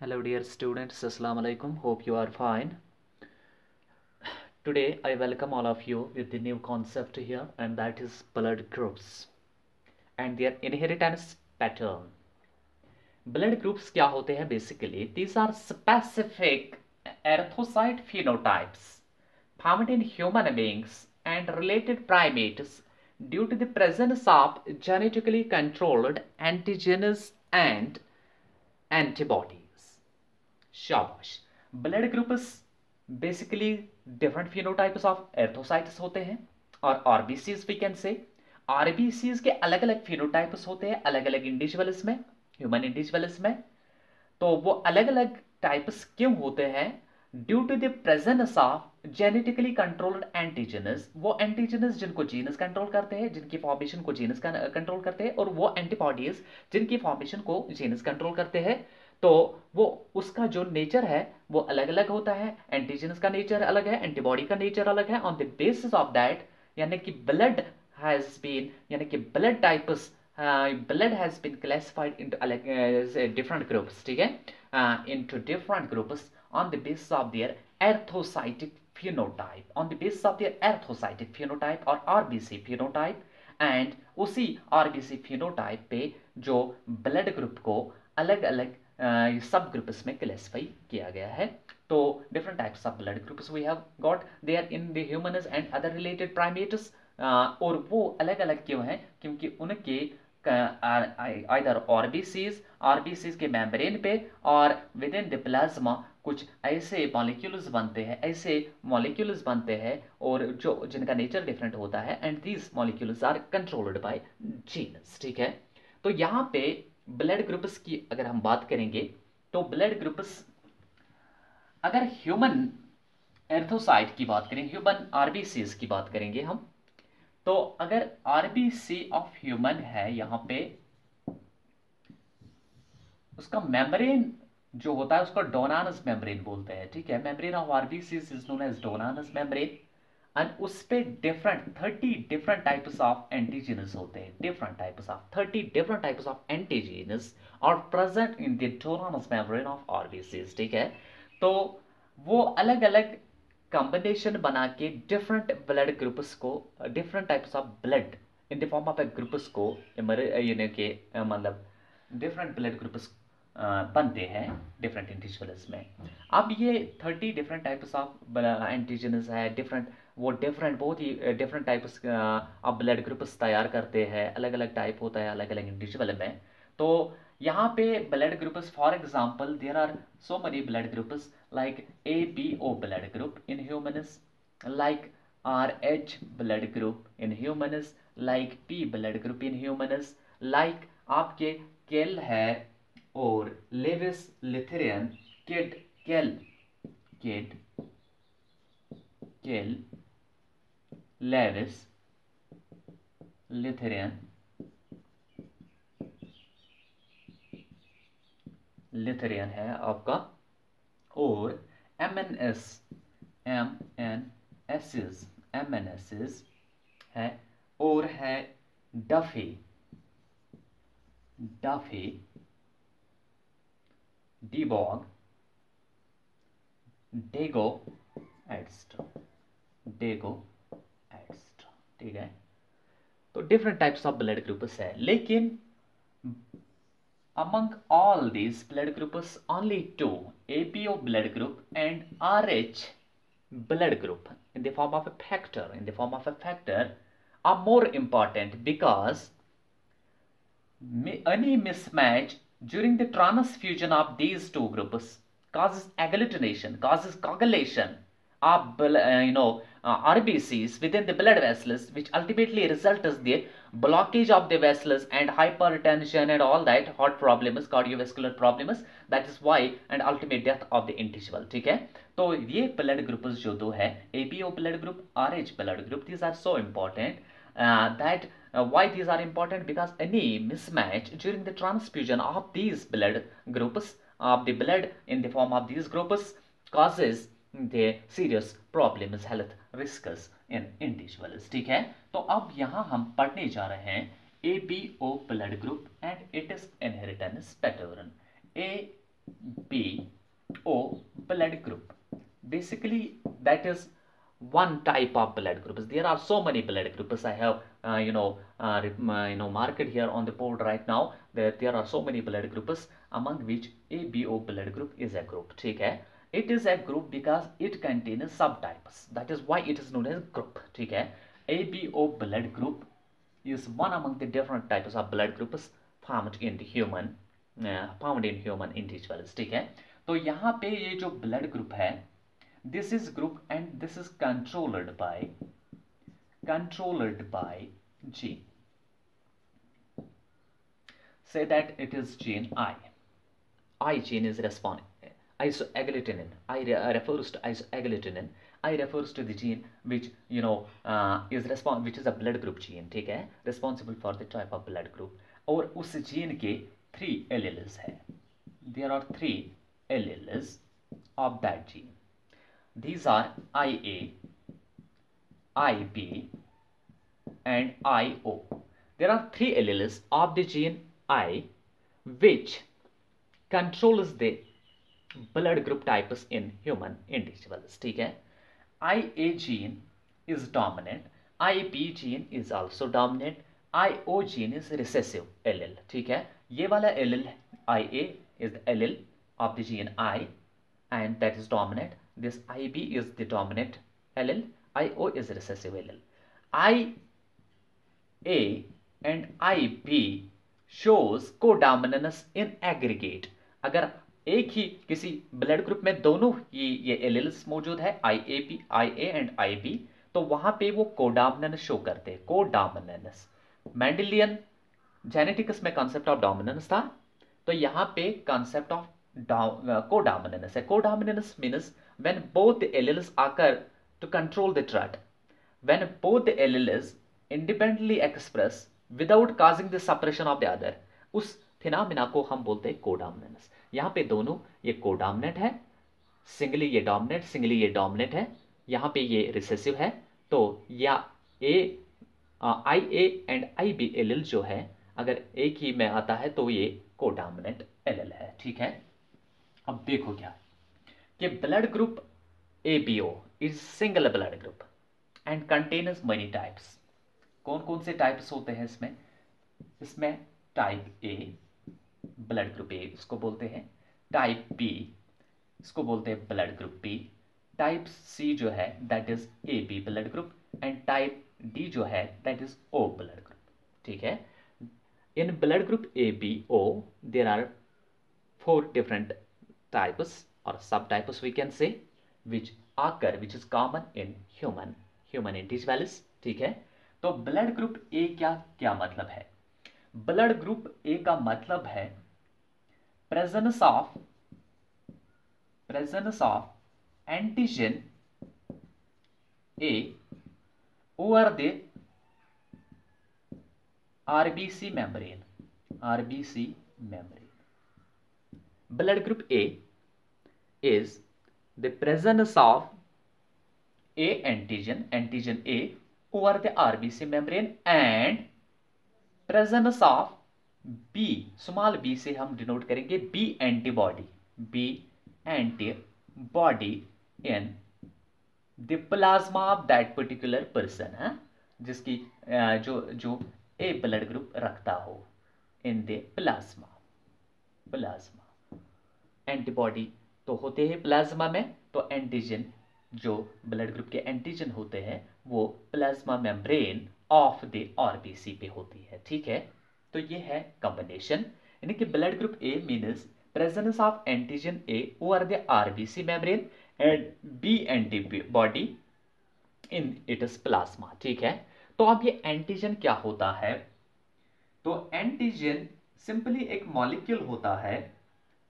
Hello dear students, Assalamu alaikum. Hope you are fine. Today I welcome all of you with the new concept here, and that is blood groups and their inheritance pattern. Blood groups क्या होते हैं basically? These are specific erythrocyte phenotypes found in human beings and related primates due to the presence of genetically controlled antigens and antibodies. शाबाश। Blood groups basically different phenotypes of erythrocytes होते हैं और RBCs we can say RBCs के अलग अलग phenotypes होते हैं अलग अलग इंडिविजुअल्स में, ह्यूमन इंडिविजुअल्स में। तो वो अलग अलग टाइप्स क्यों होते हैं? Due to the presence of genetically controlled antigens, वो एंटीजेनस जिनको जीनस कंट्रोल करते हैं, जिनकी फॉर्मेशन को जीनस कंट्रोल करते हैं, और वो एंटीबॉडीज जिनकी फॉर्मेशन को जीनस कंट्रोल करते हैं। तो वो उसका जो नेचर है वो अलग अलग होता है। एंटीजेनस का नेचर अलग है, एंटीबॉडी का नेचर अलग है। On the basis of that यानी कि ब्लड हैज बीन यानी कि blood types blood has been classified into different groups, ठीक है, into different groups on the basis of their erythrocytic phenotype, on the basis of their erythrocytic phenotype और RBC phenotype, and उसी RBC phenotype पे जो blood group को अलग अलग सब ग्रुप्स में क्लासिफाई किया गया है। तो different types of blood groups we have got there in the humans and other related primates. और वो अलग अलग क्यों हैं? क्योंकि उनके आइदर आरबीसीज के मेम्ब्रेन पे और विद इन द प्लाज्मा कुछ ऐसे मॉलिक्यूल्स बनते हैं और जो जिनका नेचर डिफरेंट होता है, and these molecules are controlled by genes, ठीक है। तो यहाँ पे ब्लड ग्रुप्स की अगर हम बात करेंगे तो ब्लड ग्रुप्स अगर ह्यूमन एर्थोसाइट की बात करें, ह्यूमन आरबीसीज की बात करेंगे हम, तो अगर आरबीसी ऑफ ह्यूमन है यहां पे, उसका मेम्ब्रेन जो होता है उसको डोनानस मेम्ब्रेन बोलते हैं, ठीक है। Membrane of RBCs is known as Donnan's membrane, and उस पे 30 डिफरेंट टाइप्स ऑफ एंटीजेनस होते हैं। 30 different types of antigens are present in the Donnan's membrane of RBCs, ठीक है। तो वो अलग अलग कॉम्बिनेशन बना के डिफरेंट ब्लड ग्रुप्स को, different types of blood in the form of A groups को यानी कि मतलब डिफरेंट ब्लड ग्रुप्स बनते हैं डिफरेंट इंडिविजुअल्स में। अब ये 30 डिफरेंट टाइप्स ऑफ एंटीजेनस है, डिफरेंट बहुत ही different types of blood groups तैयार करते हैं। अलग अलग टाइप होता है अलग अलग इंडिविजुअल में। तो यहाँ पे blood groups, for example there are so many blood groups like ABO blood group in humans, like RH blood group in humans, like P blood group in humans, like आपके Kell है और Lewis Lutheran Kidd Kell Lewis Lutheran है आपका, और MNSs है, और है Duffy डीबॉग, Diego एट्स्ट्रा, ठीक है। तो different types of blood groups है, लेकिन among all these blood groups only two, ABO blood group and RH blood group in the form of a factor are more important, because any mismatch during the transfusion of these two groups causes coagulation of RBCs within the blood vessels, which ultimately results in the blockage of the vessels and hypertension and all that heart problems, cardiovascular problems, that is why and ultimate death of the individual, ठीक है। तो ये blood groups जो दो है, ABO blood group, RH blood group, these are so important that why these are important? Because any mismatch during the transfusion of these blood groups, of the blood in the form of these groups, causes the serious problems, health risks in individuals, ठीक है। तो अब यहाँ हम पढ़ने जा रहे हैं ABO blood group and its inheritance pattern। B-O blood group. Basically, that is one type of blood groups. There are so many blood groups. I have marked here on the board right now that there are so many blood groups, among which ABO blood group is a group. ठीक है, it is a group because it contains subtypes. That is why it is known as group. ठीक है, ABO blood group is one among the different types of blood groups found in human individuals. ठीक है, तो यहाँ पे ये जो blood group है, this is group and this is controlled by gene. Say that it is gene I. I gene is responding. Isoagglutinin. I refers to isoagglutinin. I refers to the gene which which is a blood group gene. ठीक है, responsible for the type of blood group. और उस gene के 3 alleles है. There are 3 alleles of that gene. These are IA, IB, and IO. There are 3 alleles of the gene I which controls the blood group types in human individuals. ठीक है, IA gene is dominant, IB gene is also dominant, IO gene is recessive allele. ठीक है, ये वाला allele IA is the allele of the gene I and that is dominant. This IB is the dominant allele, IO is recessive allele. IA and IB shows codominance in aggregate. अगर एक ही किसी blood group में दोनों ये alleles मौजूद है, IA and IB, तो वहां पे वो कोडोमिनेंस शो करते हैं. कोडोमिनेंस मेंडेलियन जेनेटिक्स में कॉन्सेप्ट ऑफ डोमिनेंस था, तो यहाँ पे कॉन्सेप्ट ऑफ codominance है. Codominance means when both the alleles occur to control the trait. When both the alleles independently express without causing the suppression of the other, उस phenomena को हम बोलते हैं कोडोमिनेंस. यहाँ पे दोनों ये कोडोमिनेंट है, सिंगली ये डोमिनेंट, सिंगली ये डोमिनेंट है, यहाँ पे ये रिसेसिव है. तो या IA एंड IB एलेल जो है अगर एक ही में आता है तो ये कोडोमिनेंट एलेल है. ठीक है, अब देखो क्या कि blood group ABO is single blood group and contains many types. कौन कौन से टाइप्स होते हैं इसमें type A blood group A इसको बोलते हैं, टाइप B इसको बोलते हैं blood group B, type C जो है that is AB blood group and type D जो है that is O blood group. ठीक है, in blood group ABO there are 4 different types or subtypes we can say which is common in human individuals. ठीक है, तो blood group A क्या मतलब है? ब्लड ग्रुप A का मतलब है presence of antigen A over the RBC membrane. Blood group A is the presence of A antigen A over the RBC membrane and presence of B, small b से हम denote करेंगे B antibody in the plasma of that particular person. जिसकी जो A blood group रखता हो in the plasma. Antibody तो होते हैं प्लाज्मा में, तो एंटीजन जो ब्लड ग्रुप के एंटीजन होते हैं वो plasma membrane of the RBC पे होती है. ठीक है, तो ये है कॉम्बिनेशन, यानी कि blood group A means presence of antigen A over the RBC membrane and B antibody in its plasma. ठीक है, तो अब ये एंटीजन क्या होता है? तो एंटीजन सिंपली एक मॉलिक्यूल होता है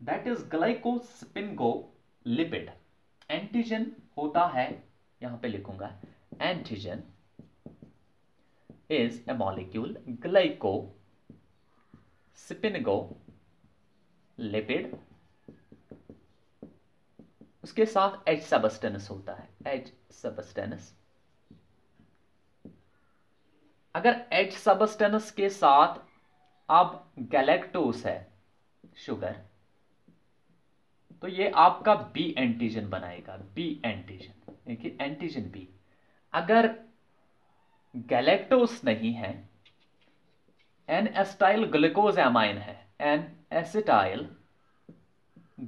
दैट इज ग्लाइकोस्पिनगोलिपिड. एंटीजन होता है, यहां पे लिखूंगा एंटीजन इज ए मॉलिक्यूल ग्लाइकोस्पिनगोलिपिड, उसके साथ H सबस्टेंस होता है, H सबस्टेंस. अगर H सबस्टेंस के साथ अब गैलेक्टोस है, शुगर, तो ये आपका बी एंटीजन बनाएगा, बी एंटीजन, देखिए एंटीजन बी। अगर गैलेक्टोस नहीं है, एन एसिटाइल ग्लूकोज एमाइन है, एन एसिटाइल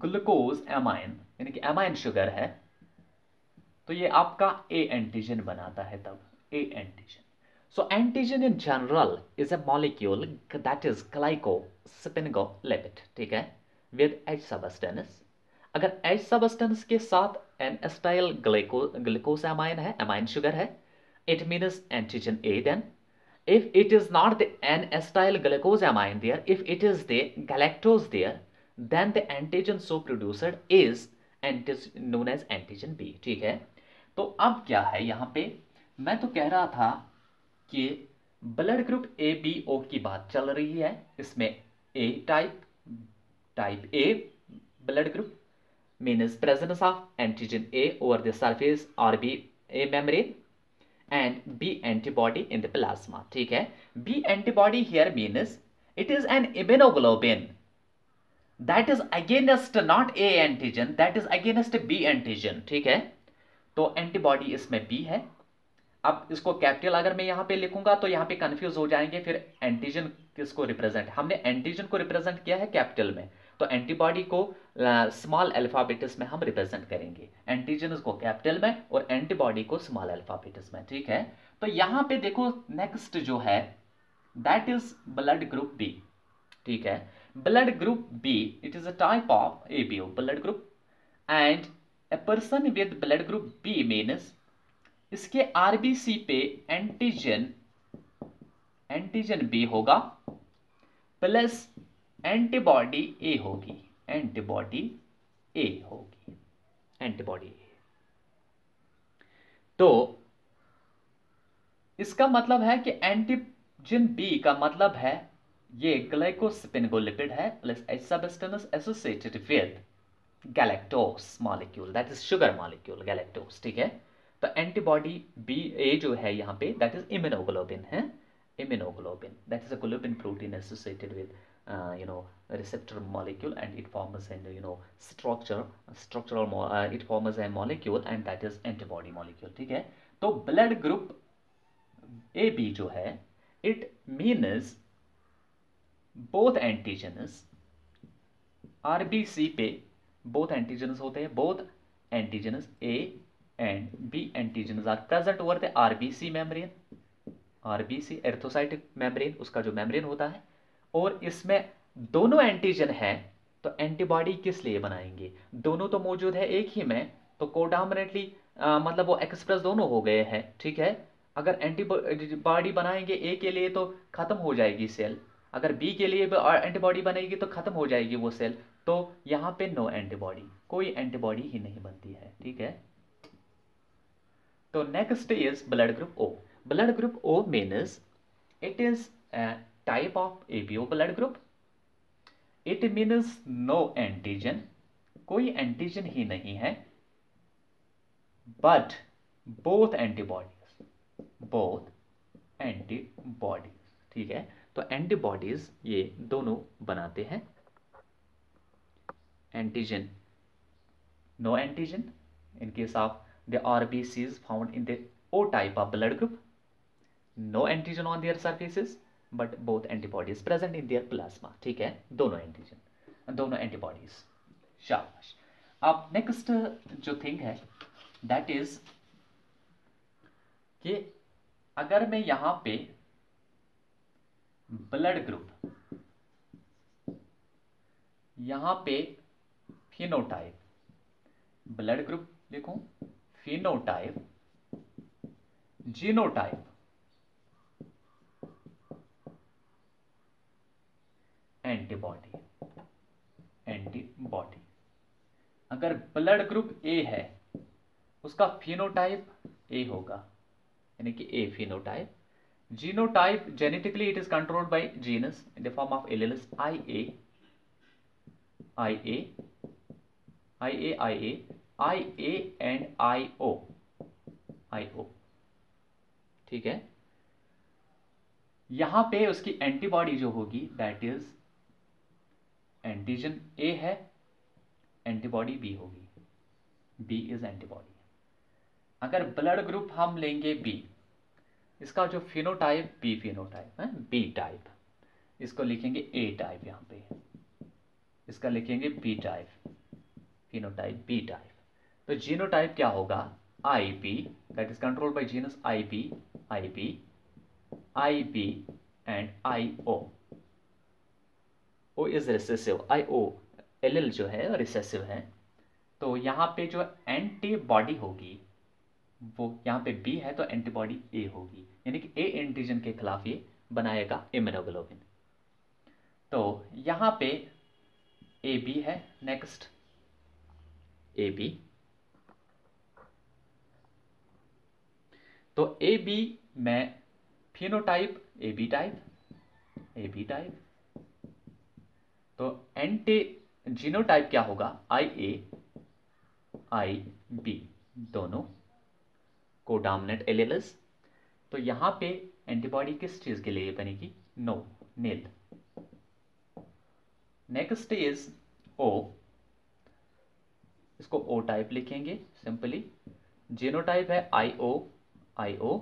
ग्लूकोज एमाइन यानी कि एमाइन शुगर है, तो ये आपका ए एंटीजन बनाता है, तब A antigen. So antigen in general is a molecule that is glycosphingolipid, ठीक है, विद एच सबस्टेंस। अगर एच सबस्टेंस के साथ एन एसिटाइल ग्लूकोज एमाइन है, एमाइन शुगर है, it means antigen A then. If it is not the N-acetyl glucosamine there, if it is the galactose there, then the antigen so produced is known as antigen B, ठीक है। तो अब क्या है यहाँ पे, मैं तो कह रहा था कि blood group A B O की बात चल रही है, इसमें A type A blood group means presence of antigen A over the surface or B A membrane and B antibody in the plasma, ठीक है। B antibody here means it is an immunoglobulin that is against not A antigen, that is against B antigen, ठीक है। तो antibody इसमें B है। अब इसको capital अगर मैं यहाँ पे लिखूंगा तो यहाँ पे कंफ्यूज हो जाएंगे, फिर एंटीजन किसको रिप्रेजेंट, हमने एंटीजन को रिप्रेजेंट किया है कैपिटल में, तो एंटीबॉडी को स्मॉल अल्फाबेट्स में हम रिप्रेजेंट करेंगे, एंटीजन को कैपिटल में और एंटीबॉडी को स्मॉल अल्फाबेट्स में, ठीक है। तो यहाँ पे देखो नेक्स्ट जो है that is blood group B, ठीक है। Blood group B it is a type of ABO blood group and a person with blood group B means इसके आरबीसी पे एंटीजन बी होगा प्लस एंटीबॉडी ए होगी, antibody A होगी, antibody ए। तो इसका मतलब है कि एंटीजन बी का मतलब है ये ग्लाइकोस्पिनगोलिपिड है plus H substance associated with galactose molecule, that is sugar molecule galactose, ठीक है। तो एंटीबॉडी बी ए जो है यहाँ पे दैट इज इम्यूनोग्लोबिन है, immunoglobulin that is a globin protein associated with receptor molecule and it forms an structural it forms a molecule and that is antibody molecule, ठीक है। तो ब्लड ग्रुप ए बी जो है it means both antigens RBC पे both antigens होते हैं, both antigens A and B antigens are present over the RBC membrane, RBC erythrocytic membrane, उसका जो मेम्ब्रेन होता है, और इसमें दोनों एंटीजन है, तो एंटीबॉडी किस लिए बनाएंगे, दोनों तो मौजूद है एक ही में, तो कोडॉमिनेटली मतलब वो एक्सप्रेस दोनों हो गए हैं, ठीक है। अगर एंटीबॉडी बनाएंगे ए के लिए तो खत्म हो जाएगी सेल, अगर बी के लिए एंटीबॉडी बनेगी तो खत्म हो जाएगी वो सेल, तो यहाँ पे नो एंटीबॉडी, कोई एंटीबॉडी ही नहीं बनती है, ठीक है। तो next is blood group O. Blood group O means it is type of ABO blood group, it means no antigen, कोई एंटीजन ही नहीं है, बट बोथ एंटीबॉडीज, ठीक है। तो एंटीबॉडीज ये दोनों बनाते हैं, antigen no antigen in case of the RBCs found in the O type of blood group, no antigen on their surfaces but both antibodies present in their plasma, ठीक है, दोनों एंटीजन दोनों एंटीबॉडीज। शाबाश। अब नेक्स्ट जो thing है that is कि अगर मैं यहां पे ब्लड ग्रुप, यहां पे फिनोटाइप, ब्लड ग्रुप लिखूं, फिनोटाइप, जीनोटाइप, एंटीबॉडी, अगर ब्लड ग्रुप ए है उसका फिनोटाइप ए होगा, यानी कि A phenotype. Genotype genetically it is controlled by genes in the form of alleles IA and IO, ठीक है। यहां पे उसकी एंटीबॉडी जो होगी दैट इज एंटीजन ए है एंटीबॉडी बी होगी, बी इज एंटीबॉडी। अगर ब्लड ग्रुप हम लेंगे बी, इसका जो फिनोटाइप बी फिनोटाइप है, बी टाइप, इसको लिखेंगे ए टाइप, यहाँ पे इसका लिखेंगे B type, phenotype B type. तो जीनोटाइप क्या होगा, I B, that is controlled by genes I B, I B, I B and I O. O is recessive, I O L जो है रिसेसिव है। तो यहाँ पे जो एंटीबॉडी होगी वो यहाँ पे बी है तो एंटीबॉडी ए होगी, यानी कि ए एंटीजन के खिलाफ ये बनाएगा इम्यूनोग्लोबिन। तो यहाँ पे ए बी है, नेक्स्ट ए बी। तो ए बी में phenotype A B type, A B type. तो एंटी जीनोटाइप क्या होगा, आई ए आई बी, दोनों को डोमिनेंट एलेल्स। तो यहां पे एंटीबॉडी किस चीज के लिए बनेगी, नो, नील। नेक्स्ट इज ओ, इसको ओ टाइप लिखेंगे सिंपली। जीनोटाइप है आई ओ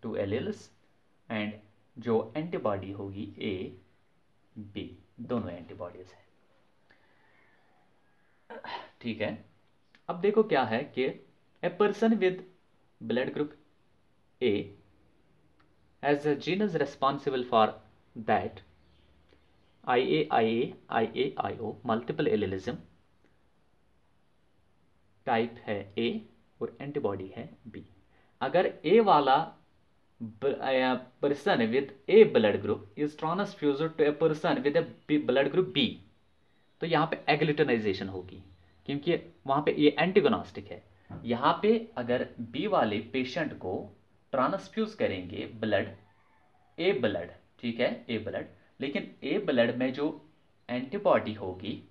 टू एलेल्स, एंड जो एंटीबॉडी होगी ए बी, दोनों एंटीबॉडीज है, ठीक है। अब देखो क्या है कि a person with blood group A as a genes responsible for that I O multiple allelism, type है ए और एंटीबॉडी है बी। अगर ए वाला person with A blood group is transfused to a person with A blood group B, तो यहाँ पे एग्लूटिनाइजेशन होगी, क्योंकि वहां पे ये एंटीगोनास्टिक है। यहाँ पे अगर बी वाले पेशेंट को ट्रांसफ्यूज करेंगे ब्लड, ए ब्लड, ठीक है, ए ब्लड, लेकिन ए ब्लड में जो एंटीबॉडी होगी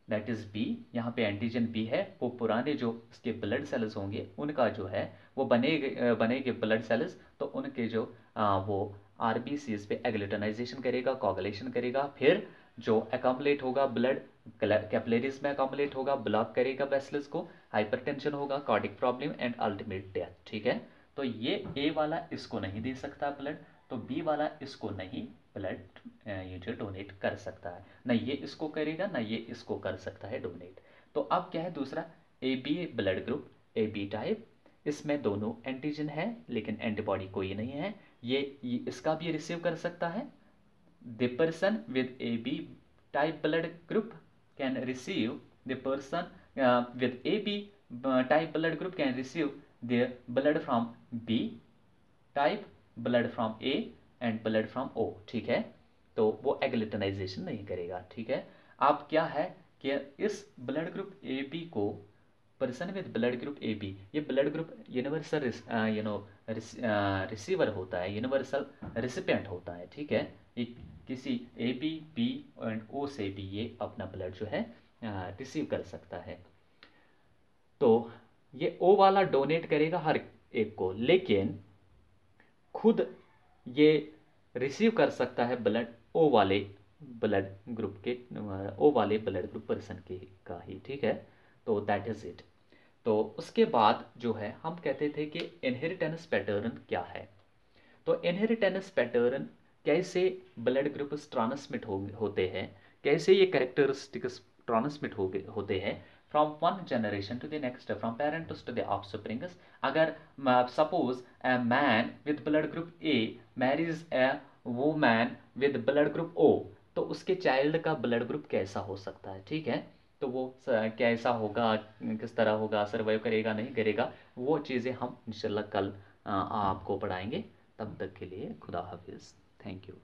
दैट इज बी, यहाँ पे एंटीजन बी है, वो पुराने जो उसके ब्लड सेल्स होंगे उनका जो है वो बनेगे ब्लड सेल्स, तो उनके जो वो आरबीसीज पे एग्लूटिनाइजेशन करेगा, कोगुलेशन करेगा, फिर जो अकोमुलेट होगा ब्लड कैपिलरीज में अकोमुलेट होगा, ब्लॉक करेगा वेसल्स को, हाइपरटेंशन होगा, cardiac problem and ultimate death, ठीक है। तो ये ए वाला इसको नहीं दे सकता ब्लड, तो बी वाला इसको नहीं ब्लड ये जो डोनेट कर सकता है, ना ये इसको करेगा ना ये इसको कर सकता है डोनेट। तो अब क्या है दूसरा, A B blood group A B type, इसमें दोनों एंटीजन है लेकिन एंटीबॉडी कोई नहीं है, ये इसका भी रिसीव कर सकता है। The person with A B type blood group can receive, the person with A B type blood group can receive the blood from B type, blood from A and blood from O, ठीक है। तो वो एग्लूटिनाइजेशन नहीं करेगा, ठीक है। अब क्या है कि इस ब्लड ग्रुप ए बी को, person with blood group A B, ये ब्लड ग्रुप यूनिवर्सल रिसीवर होता है, यूनिवर्सल रिसिपिएंट होता है, ठीक है। ये किसी ए बी बी एंड ओ से भी ये अपना ब्लड जो है रिसीव कर सकता है। तो ये ओ वाला डोनेट करेगा हर एक को, लेकिन खुद ये रिसीव कर सकता है ब्लड ओ वाले ब्लड ग्रुप के, ओ वाले ब्लड ग्रुप पर्सन के का ही, ठीक है। तो दैट इज इट। तो उसके बाद जो है हम कहते थे कि इनहेरिटेंस पैटर्न क्या है। तो इनहेरिटेंस पैटर्न कैसे ब्लड ग्रुप्स ट्रांसमिट होते हैं, कैसे ये कैरेक्टरिस्टिक्स ट्रांसमिट होते हैं from one generation to the next, from parents to the offsprings. अगर suppose a man with blood group A marries a woman with blood group O, तो उसके चाइल्ड का ब्लड ग्रुप कैसा हो सकता है, ठीक है। तो वो कैसा होगा, किस तरह होगा, सर्वाइव करेगा नहीं करेगा, वो चीज़ें हम इंशाल्लाह कल आपको पढ़ाएंगे। तब तक के लिए खुदा हाफिज़, थैंक यू।